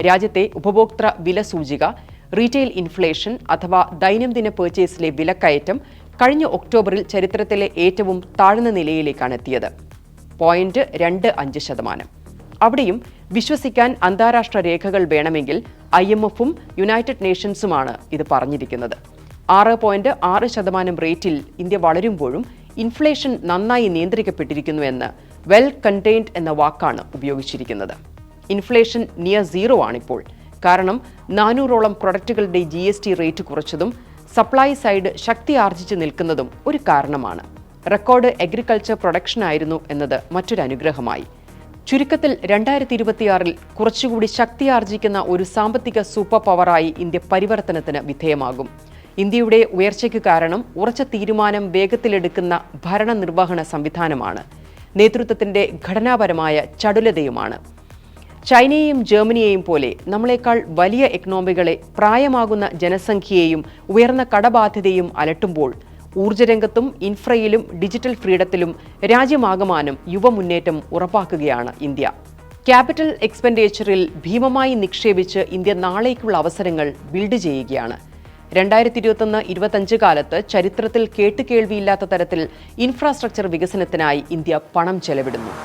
രാജ്യത്തെ ഉപഭോക്തൃ വില സൂചിക, റീറ്റെയിൽ ഇൻഫ്ലേഷൻ അഥവാ ദൈനംദിന പർച്ചേസിലെ വിലക്കയറ്റം കഴിഞ്ഞ ഒക്ടോബറിൽ ചരിത്രത്തിലെ ഏറ്റവും താഴ്ന്ന നിലയിലേക്കാണ് എത്തിയത്. 0.25%. അവിടെയും വിശ്വസിക്കാൻ അന്താരാഷ്ട്ര രേഖകൾ വേണമെങ്കിൽ IMFും യുണൈറ്റഡ് നേഷൻസുമാണ് ഇത് പറഞ്ഞിരിക്കുന്നത്. 6.6% റേറ്റിൽ ഇന്ത്യ വളരുമ്പോഴും ഇൻഫ്ലേഷൻ നന്നായി നിയന്ത്രിക്കപ്പെട്ടിരിക്കുന്നുവെന്ന് വെൽ കണ്ടെയ്ൻഡ് എന്ന വാക്കാണ് ഉപയോഗിച്ചിരിക്കുന്നത്. ഇൻഫ്ലേഷൻ നിയർ സീറോ ആണിപ്പോൾ. കാരണം 400ഓളം പ്രൊഡക്റ്റുകളുടെ GST റേറ്റ് കുറച്ചതും സപ്ലൈ സൈഡ് ശക്തി ആർജിച്ച് നിൽക്കുന്നതും ഒരു കാരണമാണ്. റെക്കോർഡ് അഗ്രികൾച്ചർ പ്രൊഡക്ഷൻ ആയിരുന്നു എന്നത് മറ്റൊരു അനുഗ്രഹമായി. ചുരുക്കത്തിൽ 2026 കുറച്ചുകൂടി ശക്തിയാർജിക്കുന്ന ഒരു സാമ്പത്തിക സൂപ്പർ പവറായി ഇന്ത്യ പരിവർത്തനത്തിന് വിധേയമാകും. ഇന്ത്യയുടെ ഉയർച്ചയ്ക്ക് കാരണം ഉറച്ച തീരുമാനം വേഗത്തിലെടുക്കുന്ന ഭരണനിർവഹണ സംവിധാനമാണ്, നേതൃത്വത്തിന്റെ ഘടനാപരമായ ചടുലതയുമാണ്. ചൈനയെയും ജർമ്മനിയെയും പോലെ നമ്മളെക്കാൾ വലിയ എക്കണോമികളെ പ്രായമാകുന്ന ജനസംഖ്യയെയും ഉയർന്ന കടബാധ്യതയും അലട്ടുമ്പോൾ ഊർജ്ജരംഗത്തും ഇൻഫ്രയിലും ഡിജിറ്റൽ ഫ്രീഡത്തിലും രാജ്യമാകമാനം യുവമുന്നേറ്റം ഉറപ്പാക്കുകയാണ് ഇന്ത്യ. ക്യാപിറ്റൽ എക്സ്പെൻഡിച്ചറിൽ ഭീമമായി നിക്ഷേപിച്ച് ഇന്ത്യ നാളേക്കുള്ള അവസരങ്ങൾ ബിൽഡ് ചെയ്യുകയാണ്. 2021-25 കാലത്ത് ചരിത്രത്തിൽ കേട്ടുകേൾവിയില്ലാത്ത തരത്തിൽ ഇൻഫ്രാസ്ട്രക്ചർ വികസനത്തിനായി ഇന്ത്യ പണം ചെലവിടുന്നു.